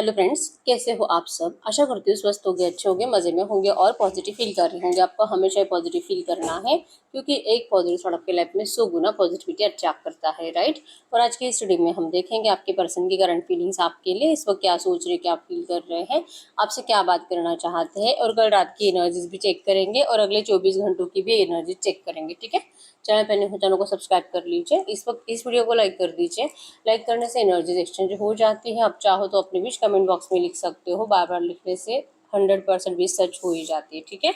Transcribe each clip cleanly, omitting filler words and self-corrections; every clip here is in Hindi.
हेलो फ्रेंड्स, कैसे हो आप सब। आशा करती हूँ स्वस्थ होंगे, अच्छे होंगे, मज़े में होंगे और पॉजिटिव फील कर रहे होंगे। आपको हमेशा पॉजिटिव फील करना है क्योंकि एक पॉजिटिव थॉट आपके लाइफ में 100 गुना पॉजिटिविटी अट्रैक्ट करता है, राइट। और आज की स्टडी में हम देखेंगे आपके पर्सन की करंट फीलिंग्स आपके लिए इस वक्त क्या सोच रहे, क्या फील कर रहे हैं, आपसे क्या बात करना चाहते हैं। और कल रात की एनर्जीज भी चेक करेंगे और अगले 24 घंटों की भी एनर्जी चेक करेंगे, ठीक है। चैनल को सब्सक्राइब कर लीजिए। इस वक्त इस वीडियो को लाइक कर दीजिए। लाइक करने से एनर्जीज एक्सचेंज हो जाती है। आप चाहो तो अपने विश कमेंट बॉक्स में लिख सकते हो। बार बार लिखने से 100% विश सच हो ही जाती है, ठीक है।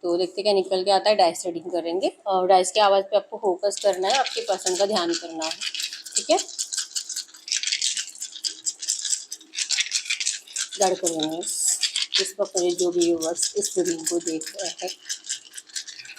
तो देखते क्या निकल के आता है। डाइस रीडिंग करेंगे और डाइस की आवाज़ पे आपको फोकस करना है, आपके पर्सन का ध्यान करना है, ठीक है। गाइड करेंगे इस वक्त मेरे जो भी व्यूअर्स इस रीडिंग को देख रहे हैं,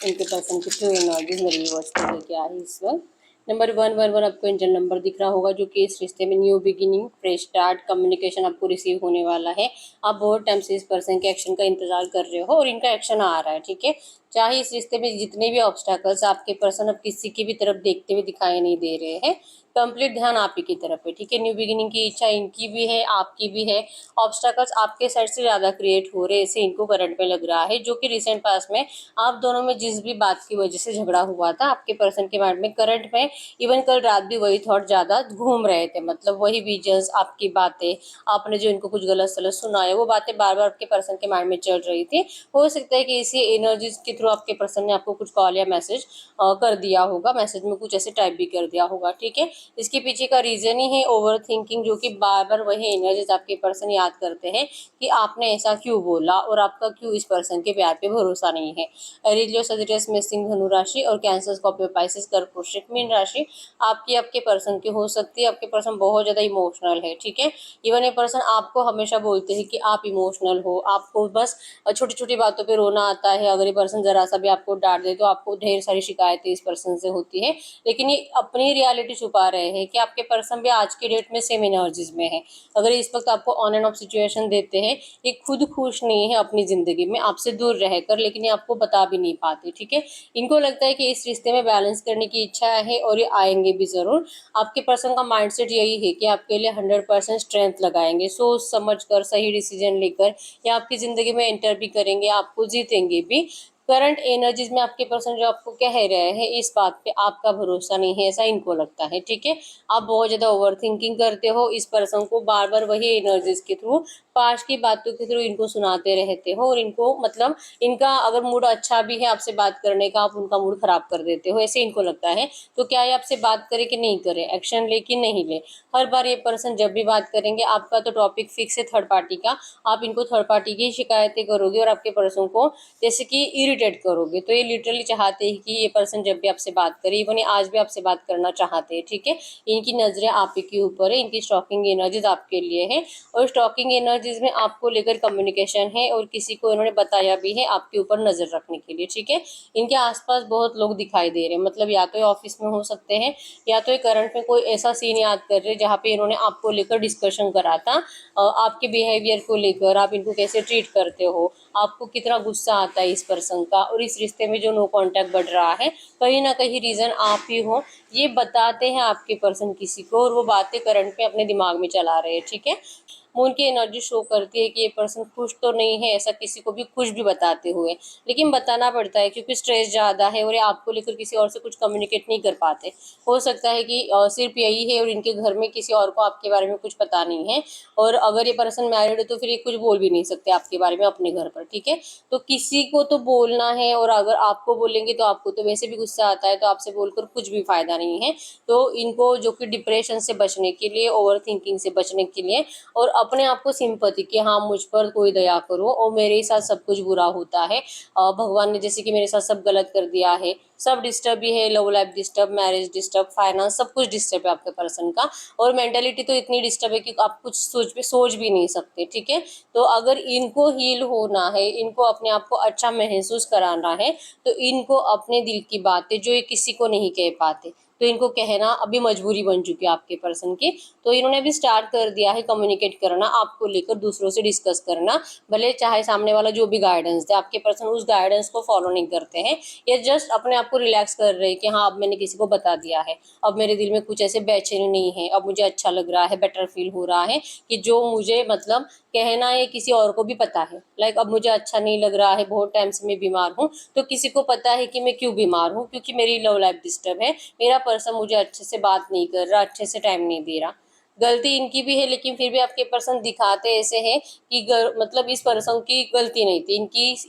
इनके पर्सन की ट्रू एनर्जीज मेरे व्यूअर्स को लेके आई इस वक्त। नंबर 111 आपको एंजल नंबर दिख रहा होगा, जो कि इस रिश्ते में new beginning, fresh start, communication आपको रिसीव होने वाला है। आप बहुत टाइम से इस पर्सन के एक्शन का इंतजार कर रहे हो और इनका एक्शन आ रहा है, ठीक है। चाहे इस रिश्ते में जितने भी ऑब्स्टैकल्स, आपके पर्सन अब किसी की भी तरफ देखते हुए दिखाई नहीं दे रहे हैं। कंप्लीट ध्यान आप ही की तरफ है, ठीक है। न्यू बिगिनिंग की इच्छा इनकी भी है, आपकी भी है। ऑब्स्टैकल्स आपके साइड से ज़्यादा क्रिएट हो रहे हैं, ऐसे इनको करंट में लग रहा है, जो कि रिसेंट पास में आप दोनों में जिस भी बात की वजह से झगड़ा हुआ था, आपके पर्सन के माइंड में करंट में इवन कल रात भी वही थॉट ज़्यादा घूम रहे थे। मतलब वही विजन्स, आपकी बातें, आपने जो इनको कुछ गलत सलत सुनाया, वो बातें बार बार आपके पर्सन के माइंड में चल रही थी। हो सकता है कि इसी एनर्जीज के थ्रू आपके पर्सन ने आपको कुछ कॉल या मैसेज कर दिया होगा, मैसेज में कुछ ऐसे टाइप भी कर दिया होगा, ठीक है। इसके पीछे का रीजन ही है ओवर थिंकिंग, जो कि बार बार वही एनर्जीज आपके पर्सन याद करते हैं कि आपने ऐसा क्यों बोला और आपका क्यों इस पर्सन के प्यार पे भरोसा नहीं है। एरिलियो, सजिटेरियस, मेषिंग, धनु राशि और कैंसर, स्कॉर्पियो, पाइसेस, कर्क, वृश्चिक, मीन राशि आपके पर्सन की हो सकती है। आपके पर्सन बहुत ज़्यादा इमोशनल है, ठीक है। इवन ये पर्सन आपको हमेशा बोलते हैं कि आप इमोशनल हो, आपको बस छोटी छोटी बातों पे रोना आता है। अगर ये पर्सन ज़रा सा भी आपको डांट दे तो आपको ढेर सारी शिकायतें इस पर्सन से होती है। लेकिन ये अपनी रियलिटी छुपा रहे हैं कि आपके पर्सन भी आज की डेट में सेम एनर्जीज में है। अगर इस वक्त आपको ऑन एंड ऑफ सिचुएशन देते हैं, ये खुद खुश नहीं है अपनी ज़िंदगी में आपसे दूर रहकर, लेकिन ये आपको बता भी नहीं पाते, ठीक है। इनको लगता है कि इस रिश्ते में बैलेंस करने की इच्छा है और ये आएंगे भी ज़रूर। आपके पर्सन का माइंडसेट यही है कि आपके लिए 100% स्ट्रेंथ लगाएंगे, सोच समझ कर सही डिसीजन लेकर या आपकी ज़िंदगी में एंटर भी करेंगे, आपको जीतेंगे भी। करंट एनर्जीज में आपके पर्सन जो आपको कह रहे हैं, इस बात पे आपका भरोसा नहीं है, ऐसा इनको लगता है, ठीक है। आप बहुत ज़्यादा ओवर थिंकिंग करते हो, इस पर्सन को बार बार वही एनर्जीज के थ्रू, पास्ट की बातों के थ्रू इनको सुनाते रहते हो और इनको मतलब इनका अगर मूड अच्छा भी है आपसे बात करने का, आप उनका मूड खराब कर देते हो, ऐसे इनको लगता है। तो क्या ये आपसे बात करे कि नहीं करे, एक्शन ले कि नहीं ले। हर बार ये पर्सन जब भी बात करेंगे, आपका तो टॉपिक फिक्स है थर्ड पार्टी का, आप इनको थर्ड पार्टी की शिकायतें करोगे और आपके पर्सन को जैसे कि इरिटेट करोगे। तो ये लिटरली चाहते हैं कि ये पर्सन जब भी आपसे बात करे, इवन ये आज भी आपसे बात करना चाहते हैं, ठीक है। इनकी नजरें आप ही के ऊपर है, इनकी स्टॉकिंग एनर्जीज आपके लिए है और स्टॉकिंग एनर्जीज में आपको लेकर कम्युनिकेशन है और किसी को इन्होंने बताया भी है आपके ऊपर नजर रखने के लिए, ठीक है। इनके आसपास बहुत लोग दिखाई दे रहे हैं, मतलब या तो ये ऑफिस में हो सकते हैं या तो ये करंट में कोई ऐसा सीन याद कर रहे हैं जहाँ पे इन्होंने आपको लेकर डिस्कशन करा था, आपके बिहेवियर को लेकर, आप इनको कैसे ट्रीट करते हो, आपको कितना गुस्सा आता है इस पर्सन का। और इस रिश्ते में जो नो कांटेक्ट बढ़ रहा है, कहीं ना कहीं रीजन आप ही हो, ये बताते हैं आपके पर्सन किसी को और वो बातें करंट में अपने दिमाग में चला रहे हैं, ठीक है। मून की एनर्जी शो करती है कि ये पर्सन खुश तो नहीं है, ऐसा किसी को भी खुश भी बताते हुए, लेकिन बताना पड़ता है क्योंकि स्ट्रेस ज़्यादा है और ये आपको लेकर किसी और से कुछ कम्युनिकेट नहीं कर पाते। हो सकता है कि सिर्फ यही है और इनके घर में किसी और को आपके बारे में कुछ पता नहीं है। और अगर ये पर्सन मैरिड है तो फिर ये कुछ बोल भी नहीं सकते आपके बारे में अपने घर पर, ठीक है। तो किसी को तो बोलना है और अगर आपको बोलेंगे तो आपको तो वैसे भी गुस्सा आता है, तो आपसे बोलकर कुछ भी फायदा नहीं है। तो इनको जो कि डिप्रेशन से बचने के लिए, ओवर थिंकिंग से बचने के लिए और अपने आप को सिंपैथी कि हाँ मुझ पर कोई दया करो और मेरे साथ सब कुछ बुरा होता है, भगवान ने जैसे कि मेरे साथ सब गलत कर दिया है, सब डिस्टर्ब भी है, love life disturb, marriage disturb, finance सब कुछ डिस्टर्ब है आपके पर्सन का। और मेंटालिटी तो इतनी डिस्टर्ब है कि आप कुछ सोच भी नहीं सकते, ठीक है। तो अगर इनको हील होना है, इनको अपने आप को अच्छा महसूस कराना है, तो इनको अपने दिल की बातें जो ये किसी को नहीं कह पाते, तो इनको कहना अभी मजबूरी बन चुकी है आपके पर्सन की। तो इन्होंने अभी स्टार्ट कर दिया है कम्युनिकेट करना, आपको लेकर दूसरों से डिस्कस करना, भले चाहे सामने वाला जो भी गाइडेंस दे, आपके पर्सन उस गाइडेंस को फॉलो नहीं करते हैं, ये जस्ट अपने आप को रिलैक्स कर रहे हैं कि हाँ अब मैंने किसी को बता दिया है, अब मेरे दिल में कुछ ऐसे बेचैनी नहीं है, अब मुझे अच्छा लग रहा है, बेटर फील हो रहा है कि जो मुझे मतलब कहना है किसी और को भी पता है। लाइक अब मुझे अच्छा नहीं लग रहा है, बहुत टाइम से मैं बीमार हूँ, तो किसी को पता है कि मैं क्यों बीमार हूँ, क्योंकि मेरी लव लाइफ डिस्टर्ब है, मेरा पर्सन मुझे अच्छे से बात नहीं कर रहा, अच्छे से टाइम नहीं दे रहा। गलती इनकी भी है, लेकिन फिर भी आपके पर्सन दिखाते ऐसे हैं कि मतलब इस पर्सन की गलती नहीं थी,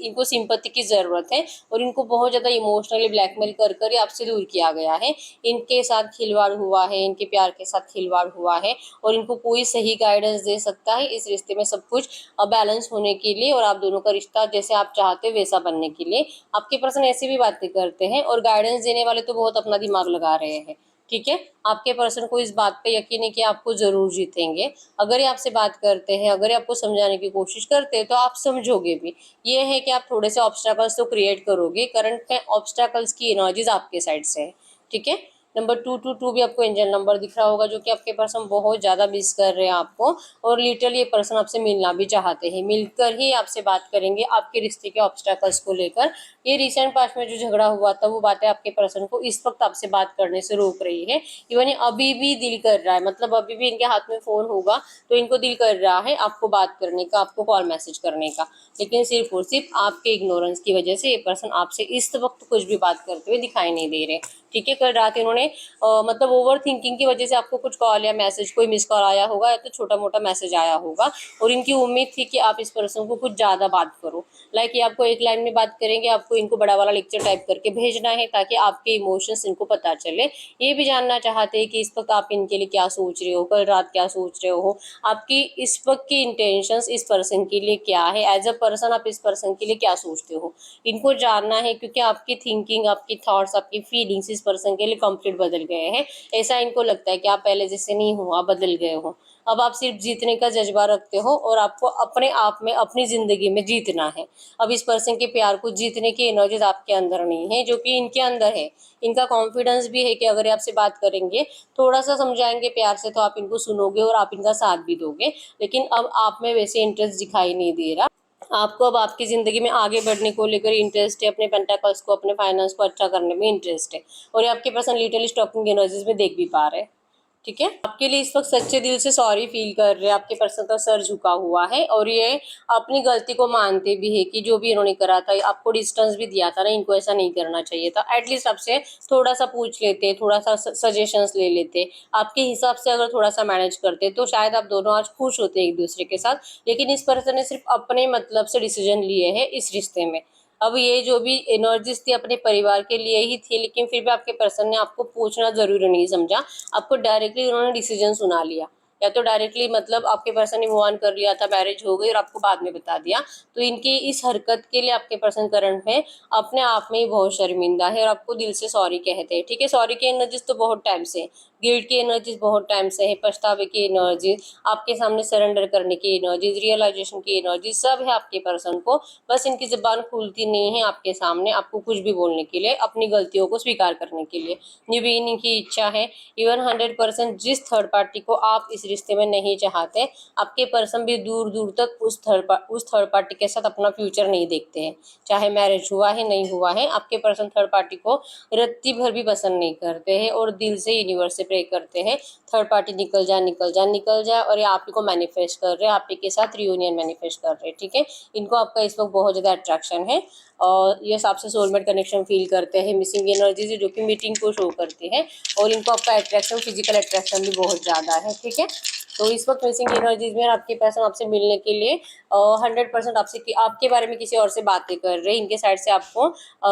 इनको सिंपैथी की ज़रूरत है और इनको बहुत ज़्यादा इमोशनली ब्लैकमेल कर कर ही आपसे दूर किया गया है। इनके साथ खिलवाड़ हुआ है, इनके प्यार के साथ खिलवाड़ हुआ है और इनको कोई सही गाइडेंस दे सकता है इस रिश्ते में सब कुछ बैलेंस होने के लिए और आप दोनों का रिश्ता जैसे आप चाहते हो वैसा बनने के लिए। आपके पर्सन ऐसी भी बातें करते हैं और गाइडेंस देने वाले तो बहुत अपना दिमाग लगा रहे हैं। ठीक है, आपके पर्सन को इस बात पे यकीन है कि आपको जरूर जीतेंगे। अगर ये आपसे बात करते हैं, अगर ये आपको समझाने की कोशिश करते हैं तो आप समझोगे भी। ये है कि आप थोड़े से ऑब्स्टैकल्स तो क्रिएट करोगे, करंट में ऑब्स्टैकल्स की एनर्जीज आपके साइड से है। ठीक है, नंबर 222 भी आपको एंजल नंबर दिख रहा होगा, जो कि आपके पर्सन बहुत ज़्यादा मिस कर रहे हैं आपको और लिटरली ये पर्सन आपसे मिलना भी चाहते हैं, मिलकर ही आपसे बात करेंगे आपके रिश्ते के ऑब्स्टैकल्स को लेकर। ये रिसेंट पास्ट में जो झगड़ा हुआ था वो बातें आपके पर्सन को इस वक्त आपसे बात करने से रोक रही है। इवन ये अभी भी दिल कर रहा है, मतलब अभी भी इनके हाथ में फ़ोन होगा तो इनको दिल कर रहा है आपको बात करने का, आपको कॉल मैसेज करने का, लेकिन सिर्फ और सिर्फ आपके इग्नोरेंस की वजह से ये पर्सन आपसे इस वक्त कुछ भी बात करते हुए दिखाई नहीं दे रहे। ठीक है, कल रात इन्होंने मतलब ओवर थिंकिंग की वजह से आपको कुछ कॉल या मैसेज, कोई मिस कॉल आया होगा या तो छोटा मोटा मैसेज आया होगा और इनकी उम्मीद थी कि आप इस पर्सन को कुछ ज़्यादा बात करो। लाइक ये आपको एक लाइन में बात करेंगे, आपको इनको बड़ा वाला लेक्चर टाइप करके भेजना है ताकि आपके इमोशंस इनको पता चले। ये भी जानना चाहते हैं कि इस वक्त आप इनके लिए क्या सोच रहे हो, कल रात क्या सोच रहे हो, आपकी इस वक्त की इंटेंशंस इस पर्सन के लिए क्या है, एज अ पर्सन आप इस पर्सन के लिए क्या सोचते हो, इनको जानना है। क्योंकि आपकी थिंकिंग, आपकी थॉट्स, आपकी फीलिंग्स इस पर्सन के लिए कंप्लीट बदल गए हैं। ऐसा इनको लगता है कि आप पहले जैसे नहीं हो, आप बदल गए हो। अब आप सिर्फ जीतने का जज्बा रखते हो और आपको अपने आप में, अपनी ज़िंदगी में जीतना है। अब इस पर्सन के प्यार को जीतने की एनर्जीज आपके अंदर नहीं है, जो कि इनके अंदर है। इनका कॉन्फिडेंस भी है कि अगर ये आपसे बात करेंगे, थोड़ा सा समझाएंगे प्यार से, तो आप इनको सुनोगे और आप इनका साथ भी दोगे। लेकिन अब आप में वैसे इंटरेस्ट दिखाई नहीं दे रहा। आपको अब आपकी ज़िंदगी में आगे बढ़ने को लेकर इंटरेस्ट है, अपने पेंटाकल्स को, अपने फाइनेंस को अच्छा करने में इंटरेस्ट है और ये आपके पर्सन लिटरली स्टॉकिंग एनर्जीज में देख भी पा रहे हैं। ठीक है, आपके लिए इस वक्त सच्चे दिल से सॉरी फील कर रहे हैं, आपके पर्सन का सर झुका हुआ है और ये अपनी गलती को मानते भी है कि जो भी इन्होंने करा था, आपको डिस्टेंस भी दिया था ना, इनको ऐसा नहीं करना चाहिए था। एटलीस्ट आपसे थोड़ा सा पूछ लेते, थोड़ा सा सजेशंस ले लेते, आपके हिसाब से अगर थोड़ा सा मैनेज करते तो शायद आप दोनों आज खुश होते एक दूसरे के साथ। लेकिन इस पर्सन ने सिर्फ अपने मतलब से डिसीजन लिए हैं इस रिश्ते में। अब ये जो भी एनर्जीज थी अपने परिवार के लिए ही थी, लेकिन फिर भी आपके पर्सन ने आपको पूछना जरूरी नहीं समझा, आपको डायरेक्टली उन्होंने डिसीजन सुना लिया, या तो डायरेक्टली मतलब आपके पर्सन ने मूव ऑन कर लिया था, मैरिज हो गई और आपको बाद में बता दिया। तो इनकी इस हरकत के लिए आपके पर्सन करंट में अपने आप में ही बहुत शर्मिंदा है और आपको दिल से सॉरी कहते हैं। ठीक है, सॉरी की एनर्जीज तो बहुत टाइम से, गिल्ट की एनर्जीज बहुत टाइम से है, पछतावे की एनर्जीज, आपके सामने सरेंडर करने की एनर्जीज, रियलाइजेशन की एनर्जीज, सब है आपके पर्सन को। बस इनकी जुबान खुलती नहीं है आपके सामने आपको कुछ भी बोलने के लिए, अपनी गलतियों को स्वीकार करने के लिए। ये भी इनकी इच्छा है। इवन 100% जिस थर्ड पार्टी को आप इस रिश्ते में नहीं चाहते, आपके पर्सन भी दूर दूर तक उस थर्ड पार्टी के साथ अपना फ्यूचर नहीं देखते हैं। चाहे मैरिज हुआ है नहीं हुआ है, आपके पर्सन थर्ड पार्टी को रत्ती भर भी पसंद नहीं करते हैं और दिल से यूनिवर्स से प्रे करते हैं थर्ड पार्टी निकल जाए, निकल जाए, निकल जाए और ये आप ही को मैनिफेस्ट कर रहे हैं, आप ही के साथ रियूनियन मैनिफेस्ट कर रहे हैं। ठीक है, इनको आपका इस वक्त बहुत ज़्यादा अट्रैक्शन है और ये आपसे सोलमेट कनेक्शन फील करते हैं। मिसिंग एनर्जी जो कि मीटिंग को शो करती है और इनको आपका अट्रैक्शन, फिजिकल अट्रैक्शन भी बहुत ज़्यादा है। ठीक है, तो इस वक्त मिसिंग एनर्जीज में आपके पर्सन आपसे मिलने के लिए 100% आपसे आपके बारे में किसी और से बातें कर रहे हैं। इनके साइड से आपको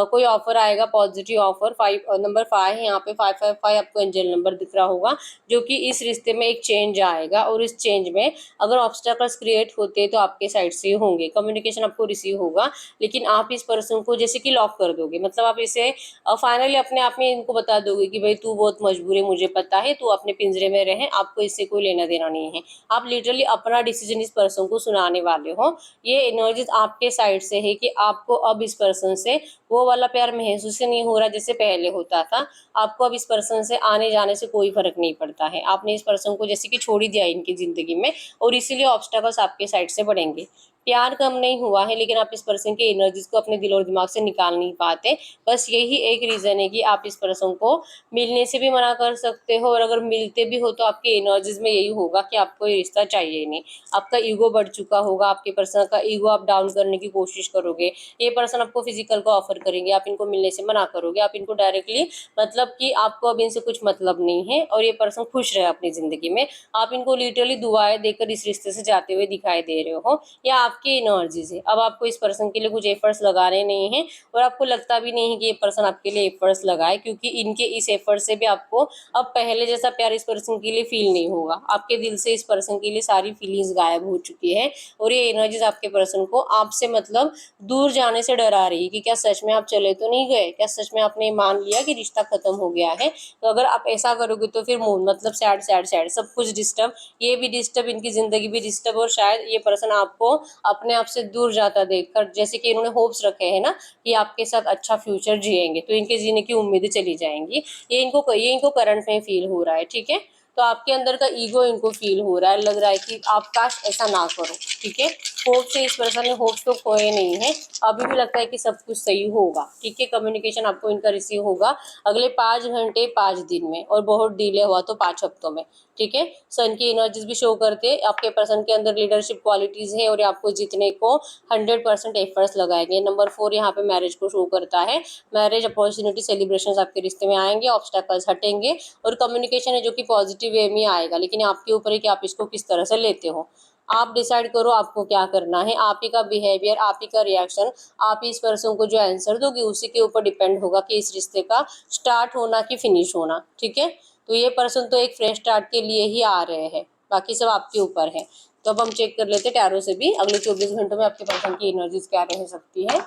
कोई ऑफर आएगा, पॉजिटिव ऑफर। नंबर 5 है यहाँ पे, 555 आपको एंजल नंबर दिख रहा होगा, जो कि इस रिश्ते में एक चेंज आएगा और इस चेंज में अगर ऑब्स्टेकल्स क्रिएट होते तो आपके साइड से होंगे, कम्युनिकेशन आपको रिसीव होगा। लेकिन आप इस पर्सन को जैसे कि लॉक कर दोगे, मतलब आप इसे फाइनली अपने आप में इनको बता दोगे कि भाई तू बहुत मजबूर है, मुझे पता है, तू अपने पिंजरे में रहे, आपको इससे कोई लेना देना नहीं है। आप लिटरली अपना डिसीजन इस पर्सन को सुनाने वाले हो। ये एनर्जीज आपके साइड से है कि आपको अब इस पर्सन से वो वाला प्यार महसूस ही नहीं हो रहा जैसे पहले होता था। आपको अब इस पर्सन से आने जाने से कोई फर्क नहीं पड़ता है। आपने इस पर्सन को जैसे कि छोड़ ही दिया इनकी जिंदगी में, और इसीलिए ऑब्स्टेकल्स आपके साइड से बढ़ेंगे। प्यार कम नहीं हुआ है, लेकिन आप इस पर्सन के एनर्जीज को अपने दिल और दिमाग से निकाल नहीं पाते। बस यही एक रीजन है कि आप इस पर्सन को मिलने से भी मना कर सकते हो, और अगर मिलते भी हो तो आपके एनर्जीज में यही होगा कि आपको ये रिश्ता चाहिए नहीं। आपका ईगो बढ़ चुका होगा, आपके पर्सन का ईगो आप डाउन करने की कोशिश करोगे। ये पर्सन आपको फिजिकल का ऑफर करेंगे, आप इनको मिलने से मना करोगे। आप इनको डायरेक्टली मतलब कि आपको अब इनसे कुछ मतलब नहीं है, और ये पर्सन खुश रहे अपनी जिंदगी में। आप इनको लिटरली दुआएं देकर इस रिश्ते से जाते हुए दिखाई दे रहे हो, या आपकी एनर्जीज है। अब आपको इस पर्सन के लिए कुछ एफर्ट्स लगाने नहीं है, और आपको लगता भी नहीं है कि ये पर्सन आपके लिए एफर्ट्स लगाए, क्योंकि इनके इस एफर्ट से भी आपको अब पहले जैसा प्यार इस पर्सन के लिए फील नहीं होगा। आपके दिल से इस पर्सन के लिए सारी फीलिंग्स गायब हो चुकी है, और ये एनर्जीज आपके पर्सन को आपसे मतलब दूर जाने से डरा रही है कि क्या सच में आप चले तो नहीं गए, क्या सच में आपने मान लिया कि रिश्ता खत्म हो गया है। तो अगर आप ऐसा करोगे तो फिर मूड मतलब सैड सैड सैड सब कुछ डिस्टर्ब, ये भी डिस्टर्ब, इनकी जिंदगी भी डिस्टर्ब, और शायद ये पर्सन आपको अपने आप से दूर जाता देखकर, जैसे कि इन्होंने होप्स रखे हैं ना कि आपके साथ अच्छा फ्यूचर जिएंगे, तो इनके जीने की उम्मीदें चली जाएंगी। ये इनको करंट में फील हो रहा है, ठीक है। तो आपके अंदर का ईगो इनको फील हो रहा है, लग रहा है कि आप काश ऐसा ना करो, ठीक है। होप से इस पर्सन ने होप्स तो खोए नहीं है, अभी भी लगता है कि सब कुछ सही होगा, ठीक है। कम्युनिकेशन आपको इनका रिसीव होगा अगले 5 घंटे 5 दिन में, और बहुत डिले हुआ तो 5 हफ्तों में, ठीक है। सन की एनर्जीज भी शो करते हैं आपके पर्सन के अंदर लीडरशिप क्वालिटीज है, और ये आपको जीतने को 100% एफर्ट्स लगाएंगे। नंबर 4 यहाँ पे मैरिज को शो करता है। मैरिज अपॉर्चुनिटी सेलिब्रेशन आपके रिश्ते में आएंगे, ऑब्स्टेकल्स हटेंगे, और कम्युनिकेशन है जो कि पॉजिटिव वे में आएगा, लेकिन आपके ऊपर है कि आप इसको किस तरह से लेते हो। आप डिसाइड करो आपको क्या करना है। आप ही का बिहेवियर, आप ही का रिएक्शन, आप ही इस पर्सन को जो आंसर दोगे उसी के ऊपर डिपेंड होगा कि इस रिश्ते का स्टार्ट होना कि फिनिश होना, ठीक है। तो ये पर्सन तो एक फ्रेश स्टार्ट के लिए ही आ रहे हैं, बाकी सब आपके ऊपर है। तो अब हम चेक कर लेते हैं टैरो से भी अगले 24 घंटों में आपके पर्सन की एनर्जीज क्या रह सकती है।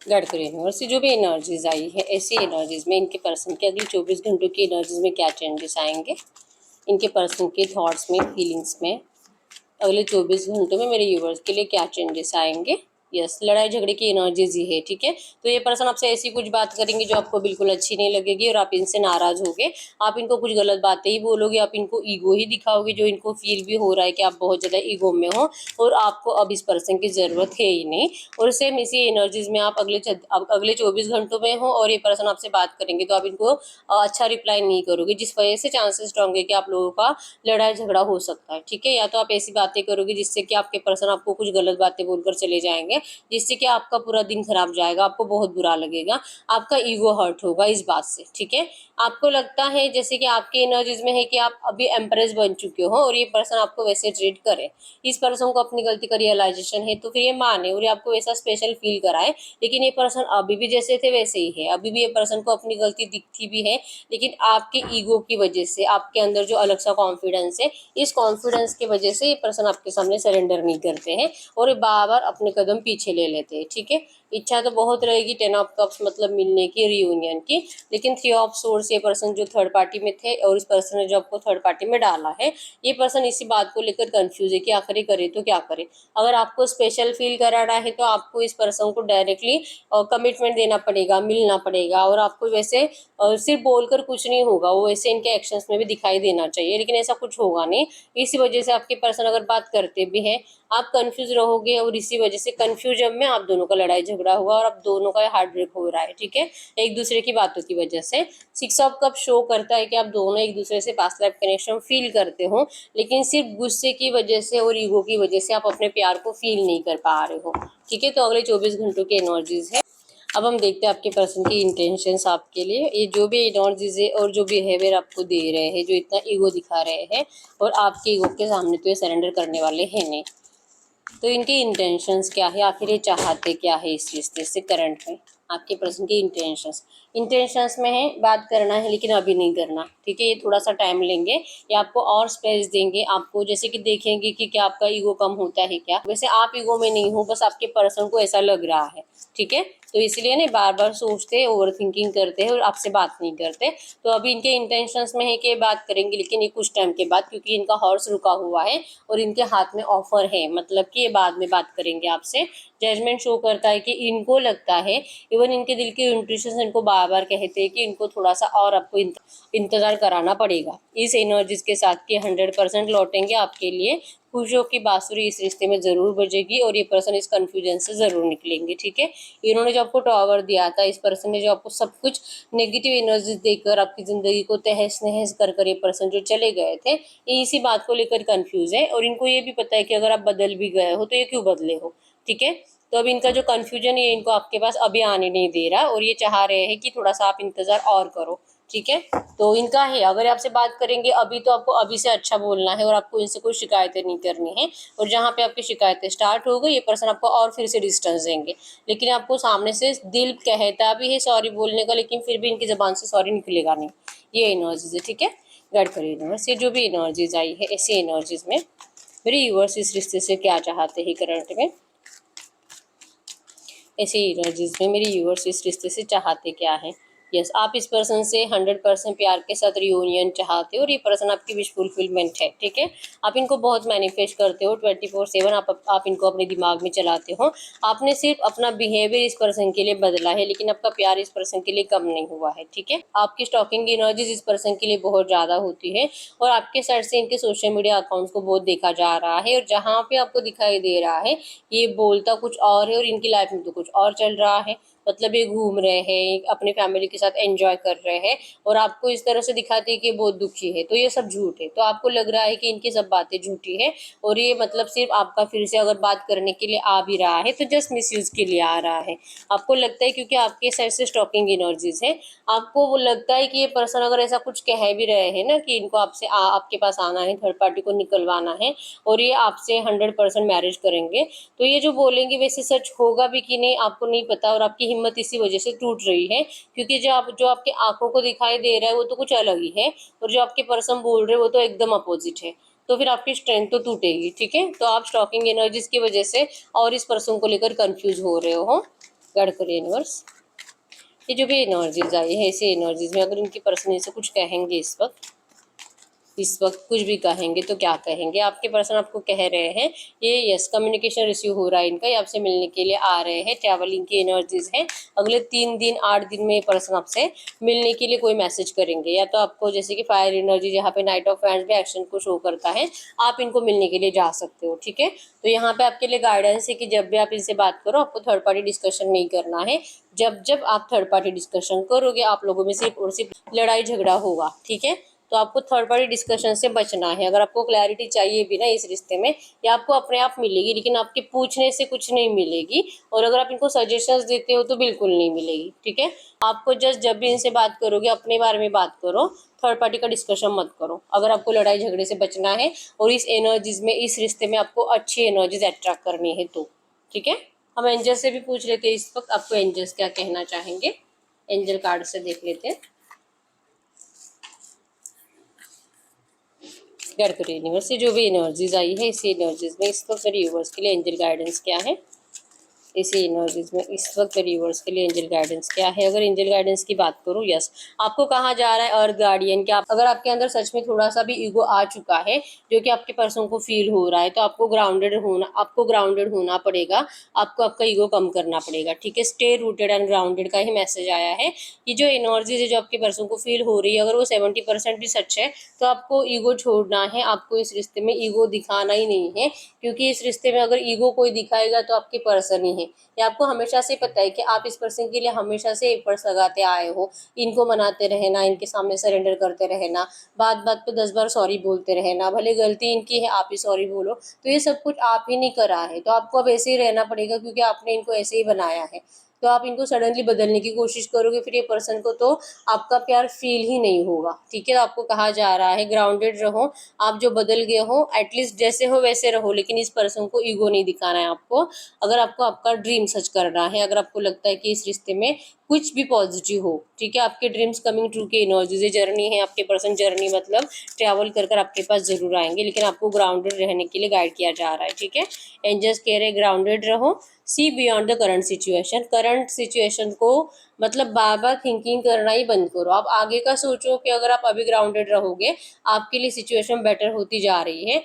गॉड के यूनिवर्स से जो भी एनर्जीज आई है, ऐसी एनर्जीज में इनके पर्सन के अगले 24 घंटों की एनर्जीज में क्या चेंजेस आएंगे, इनके पर्सन के थॉट्स में, फीलिंग्स में अगले 24 घंटों में मेरे यूवर्स के लिए क्या चेंजेस आएंगे। यस, लड़ाई झगड़े की एनर्जीज ही है, ठीक है। तो ये पर्सन आपसे ऐसी कुछ बात करेंगे जो आपको बिल्कुल अच्छी नहीं लगेगी, और आप इनसे नाराज होगे। आप इनको कुछ गलत बातें ही बोलोगे, आप इनको ईगो ही दिखाओगे, जो इनको फील भी हो रहा है कि आप बहुत ज्यादा ईगो में हो, और आपको अब इस पर्सन की जरूरत है ही नहीं। और सेम इसी एनर्जीज में आप अगले 24 घंटों में हो, और ये पर्सन आपसे बात करेंगे तो आप इनको अच्छा रिप्लाई नहीं करोगे, जिस वजह से चांसेस स्ट्रॉन्ग है कि आप लोगों का लड़ाई झगड़ा हो सकता है, ठीक है। या तो आप ऐसी बातें करोगे जिससे कि आपके पर्सन आपको कुछ गलत बातें बोलकर चले जाएंगे, जिससे कि आपका पूरा दिन खराब जाएगा, आपको बहुत बुरा लगेगा, आपका ईगो हर्ट होगा इस बात से, ठीक है। आपको लगता है जैसे कि आपकी एनर्जीज में है कि आप अभी एम्प्रेस बन चुके हो, और ये पर्सन आपको वैसे ट्रीट करे। इस पर्सन को अपनी गलती का रियलाइजेशन है, तो फिर ये माने और ये आपको वैसा स्पेशल फील कराए। लेकिन ये पर्सन अभी भी जैसे थे वैसे ही है, अभी भी ये पर्सन को अपनी गलती दिखती भी है, लेकिन आपके ईगो की वजह से, आपके अंदर जो अलग सा कॉन्फिडेंस है, इस कॉन्फिडेंस की वजह से ये पर्सन आपके सामने सरेंडर नहीं करते हैं, और ये बार बार अपने कदम पीछे ले लेते हैं, ठीक है। इच्छा तो बहुत रहेगी 10 ऑफ कप्स मतलब मिलने की, रियूनियन की, लेकिन 3 ऑफ सोर्स, ये पर्सन जो थर्ड पार्टी में थे और इस पर्सन ने जो आपको थर्ड पार्टी में डाला है, ये पर्सन इसी बात को लेकर कंफ्यूज है कि आखिर करे तो क्या करे। अगर आपको स्पेशल फील कराना है तो आपको इस पर्सन को डायरेक्टली कमिटमेंट देना पड़ेगा, मिलना पड़ेगा, और आपको वैसे सिर्फ बोलकर कुछ नहीं होगा, वो वैसे इनके एक्शंस में भी दिखाई देना चाहिए, लेकिन ऐसा कुछ होगा नहीं। इसी वजह से आपके पर्सन अगर बात करते भी हैं, आप कंफ्यूज रहोगे, और इसी वजह से कंफ्यूजन में आप दोनों का लड़ाई झगड़ा होगा, और आप दोनों का हार्ट ब्रेक हो रहा है, ठीक है, एक दूसरे की बातों की वजह से। 6 ऑफ कप शो करता है कि आप दोनों एक दूसरे से पास्ट लाइफ कनेक्शन फील करते हो, लेकिन सिर्फ गुस्से की वजह से और ईगो की वजह से आप अपने प्यार को फील नहीं कर पा रहे हो, ठीक है। तो अगले 24 घंटों की एनर्जीज है। अब हम देखते हैं आपके पर्सन की इंटेंशंस आपके लिए। ये जो भी एनर्जीज है और जो बिहेवियर आपको दे रहे हैं, जो इतना ईगो दिखा रहे हैं, और आपके ईगो के सामने तो ये सरेंडर करने वाले हैं नहीं। तो इनकी इंटेंशंस क्या है, आखिर ये चाहते क्या है इस रिश्ते से करंट में। आपके पर्सन के इंटेंशंस में है बात करना है, लेकिन अभी नहीं करना, ठीक है। ये थोड़ा सा टाइम लेंगे, ये आपको और स्पेस देंगे, आपको जैसे कि देखेंगे कि क्या आपका ईगो कम होता है क्या। वैसे आप ईगो में नहीं हो, बस आपके पर्सन को ऐसा लग रहा है, ठीक है। तो इसलिए ना बार बार सोचते, ओवर थिंकिंग करते हैं और आपसे बात नहीं करते। तो अभी इनके इंटेंशंस में है कि बात करेंगे, लेकिन ये कुछ टाइम के बाद, क्योंकि इनका हॉर्स रुका हुआ है और इनके हाथ में ऑफर है, मतलब कि ये बाद में बात करेंगे आपसे। जजमेंट शो करता है कि इनको लगता है, इवन इनके दिल के इंट्यूशन इनको बार बार कहते हैं कि इनको थोड़ा सा और आपको इंतजार कराना पड़ेगा इस एनर्जीज के साथ, कि 100% लौटेंगे आपके लिए। खुशियों की बांसुरी इस रिश्ते में जरूर बजेगी और ये पर्सन इस कंफ्यूजन से जरूर निकलेंगे, ठीक है। इन्होंने जो आपको टॉवर दिया था, इस पर्सन ने जो आपको सब कुछ नेगेटिव एनर्जीज देकर आपकी जिंदगी को तहस नहस कर ये पर्सन जो चले गए थे, ये इसी बात को लेकर कंफ्यूज है। और इनको ये भी पता है कि अगर आप बदल भी गए हो तो ये क्यों बदले हो, ठीक है। तो अब इनका जो कंफ्यूजन है इनको आपके पास अभी आने नहीं दे रहा, और ये चाह रहे हैं कि थोड़ा सा आप इंतजार और करो, ठीक है। तो इनका है, अगर आपसे बात करेंगे अभी तो आपको अभी से अच्छा बोलना है और आपको इनसे कोई शिकायतें नहीं करनी है। और जहाँ पे आपकी शिकायतें स्टार्ट हो गई, ये पर्सन आपको और फिर से डिस्टेंस देंगे, लेकिन आपको सामने से दिल कहता भी है सॉरी बोलने का, लेकिन फिर भी इनकी जबान से सॉरी निकलेगा नहीं। ये एनर्जीज है, ठीक है। गाइड करिए यूनिवर्स, ये जो भी एनर्जीज आई है, ऐसी एनर्जीज में मेरे यूनिवर्स इस रिश्ते से क्या चाहते हैं करंट में, ऐसे एनर्जीज में मेरे व्यूअर्स इस रिश्ते से चाहते क्या है। यस, आप इस पर्सन से 100% प्यार के साथ रियूनियन चाहते हो और ये पर्सन आपकी विश फुलफिलमेंट है, ठीक है। आप इनको बहुत मैनिफेस्ट करते हो 24/7, आप इनको अपने दिमाग में चलाते हो। आपने सिर्फ अपना बिहेवियर इस पर्सन के लिए बदला है, लेकिन आपका प्यार इस पर्सन के लिए कम नहीं हुआ है, ठीक है। आपकी स्टॉकिंग एनर्जीज इस पर्सन के लिए बहुत ज़्यादा होती है और आपके साइड से इनके सोशल मीडिया अकाउंट्स को बहुत देखा जा रहा है, और जहाँ पे आपको दिखाई दे रहा है ये बोलता कुछ और है और इनकी लाइफ में तो कुछ और चल रहा है। मतलब ये घूम रहे हैं, अपनी फैमिली के साथ एंजॉय कर रहे हैं और आपको इस तरह से दिखाते हैं कि ये बहुत दुखी है, तो ये सब झूठ है। तो आपको लग रहा है कि इनकी सब बातें झूठी है और ये मतलब सिर्फ आपका फिर से अगर बात करने के लिए आ भी रहा है तो जस्ट मिसयूज के लिए आ रहा है। आपको लगता है क्योंकि आपके साइड से स्टॉकिंग एनर्जीज है, आपको वो लगता है कि ये पर्सन अगर ऐसा कुछ कह भी रहे हैं ना कि इनको आपसे आपके पास आना है, थर्ड पार्टी को निकलवाना है और ये आपसे 100% मैरिज करेंगे, तो ये जो बोलेंगे वैसे सच होगा भी कि नहीं आपको नहीं पता। और आपकी हिम्मत इसी वजह से टूट रही है, क्योंकि जो आपके आंखों को दिखाई दे रहा है वो तो कुछ अलग ही है, और जो आपके पर्सन बोल रहे हैं वो तो एकदम अपोजिट है। तो फिर आपकी स्ट्रेंथ तो टूटेगी, ठीक है। तो आप स्टॉकिंग एनर्जीज की वजह से और इस पर्सन को लेकर कंफ्यूज हो रहे हो। गाइड करिए यूनिवर्स, ये जो भी एनर्जीज आई है ऐसी एनर्जीज में अगर इनकी पर्सन से कुछ कहेंगे इस वक्त कुछ भी कहेंगे तो क्या कहेंगे। आपके पर्सन आपको कह रहे हैं ये यस कम्युनिकेशन रिसीव हो रहा है इनका, ये आपसे मिलने के लिए आ रहे हैं, ट्रैवलिंग की एनर्जीज है। अगले 3 दिन 8 दिन में ये पर्सन आपसे मिलने के लिए कोई मैसेज करेंगे, या तो आपको जैसे कि फायर एनर्जी जहाँ पे नाइट ऑफ फैंस भी एक्शन को शो करता है, आप इनको मिलने के लिए जा सकते हो, ठीक है। तो यहाँ पे आपके लिए गाइडेंस है कि जब भी आप इनसे बात करो आपको थर्ड पार्टी डिस्कशन नहीं करना है। जब आप थर्ड पार्टी डिस्कशन करोगे आप लोगों में सिर्फ और सिर्फ लड़ाई झगड़ा होगा, ठीक है। तो आपको थर्ड पार्टी डिस्कशन से बचना है। अगर आपको क्लैरिटी चाहिए भी ना इस रिश्ते में, या आपको अपने आप मिलेगी, लेकिन आपके पूछने से कुछ नहीं मिलेगी, और अगर आप इनको सजेशंस देते हो तो बिल्कुल नहीं मिलेगी, ठीक है। आपको जस्ट जब भी इनसे बात करोगे अपने बारे में बात करो, थर्ड पार्टी का डिस्कशन मत करो, अगर आपको लड़ाई झगड़े से बचना है और इस एनर्जीज में इस रिश्ते में आपको अच्छी एनर्जीज अट्रैक्ट करनी है तो, ठीक है। हम एंजल से भी पूछ लेते हैं इस वक्त आपको एंजल्स क्या कहना चाहेंगे, एंजल कार्ड से देख लेते हैं। गाइड करिए यूनिवर्स, से जो भी एनर्जीज आई है इसी एनर्जीज में इस वक्त मेरे यूनिवर्स के लिए एंजल गाइडेंस क्या है, इसी एनर्जीज में इस वक्त रिवर्स के लिए एंजल गाइडेंस क्या है। अगर एंजल गाइडेंस की बात करूँ, यस आपको कहा जा रहा है अर्थ गार्डियन क्या, अगर आपके अंदर सच में थोड़ा सा भी ईगो आ चुका है जो कि आपके पर्सन को फील हो रहा है, तो आपको ग्राउंडेड होना पड़ेगा, आपको आपका ईगो कम करना पड़ेगा, ठीक है। स्टे रूटेड एंड ग्राउंडेड का ही मैसेज आया है। ये जो एनर्जीज है जो आपके पर्सन को फील हो रही है, अगर वो 70% भी सच है तो आपको ईगो छोड़ना है, आपको इस रिश्ते में ईगो दिखाना ही नहीं है, क्योंकि इस रिश्ते में अगर ईगो कोई दिखाएगा तो आपके पर्सन ही है। ये आपको हमेशा से पता है कि आप इस पर्सन के लिए हमेशा से एफर्ट्स लगाते आए हो, इनको मनाते रहना, इनके सामने सरेंडर करते रहना, बात बात पे 10 बार सॉरी बोलते रहना, भले गलती इनकी है आप ही सॉरी बोलो, तो ये सब कुछ आप ही नहीं करा है, तो आपको अब ऐसे ही रहना पड़ेगा क्योंकि आपने इनको ऐसे ही बनाया है। तो आप इनको सडनली बदलने की कोशिश करोगे फिर ये पर्सन को तो आपका प्यार फील ही नहीं होगा। ठीक है, आपको कहा जा रहा है ग्राउंडेड रहो, आप जो बदल गए हो एटलीस्ट जैसे हो वैसे रहो, लेकिन इस पर्सन को ईगो नहीं दिखाना है आपको। अगर आपको आपका ड्रीम सच करना है, अगर आपको लगता है कि इस रिश्ते में कुछ भी पॉजिटिव हो, ठीक है, आपके ड्रीम्स कमिंग ट्रू के एनर्जीज जर्नी है, आपके पर्सन जर्नी मतलब ट्रैवल कर आपके पास जरूर आएंगे, लेकिन आपको ग्राउंडेड रहने के लिए गाइड किया जा रहा है। ठीक है, एंजल्स कह रहे ग्राउंडेड रहो, see beyond the current situation को मतलब बार बार थिंकिंग करना ही बंद करो। आप आगे का सोचो कि अगर आप अभी ग्राउंडेड रहोगे आपके लिए सिचुएशन बेटर होती जा रही है,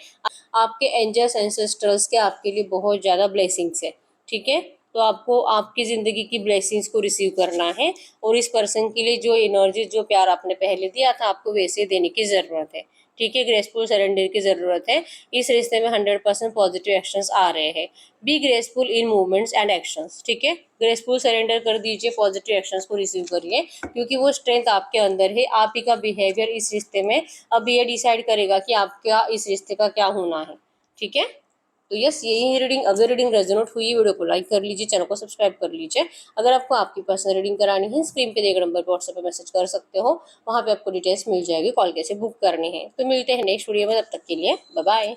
आपके एंजल्स एंसेस्टर्स के आपके लिए बहुत ज़्यादा ब्लेसिंग्स है। ठीक है, तो आपको आपकी ज़िंदगी की ब्लेसिंग्स को रिसीव करना है और इस पर्सन के लिए जो एनर्जी जो प्यार आपने पहले दिया था आपको वैसे देने की ज़रूरत है। ठीक है, ग्रेसफुल सरेंडर की ज़रूरत है। इस रिश्ते में 100% पॉजिटिव एक्शंस आ रहे हैं। Be graceful in movements and actions. ठीक है, ग्रेसफुल सरेंडर कर दीजिए, पॉजिटिव एक्शंस को रिसीव करिए, क्योंकि वो स्ट्रेंथ आपके अंदर है। आप ही का बिहेवियर इस रिश्ते में अब ये डिसाइड करेगा कि आपका इस रिश्ते का क्या होना है। ठीक है, तो यस यही रीडिंग। अगर रीडिंग रेजोनेट हुई वीडियो को लाइक कर लीजिए, चैनल को सब्सक्राइब कर लीजिए। अगर आपको आपकी पर्सनल रीडिंग करानी है स्क्रीन पे दिए गए नंबर पर व्हाट्सएप पे मैसेज कर सकते हो, वहाँ पे आपको डिटेल्स मिल जाएगी, कॉल कैसे बुक करनी है। तो मिलते हैं नेक्स्ट वीडियो में, तब तक के लिए बाय बाय।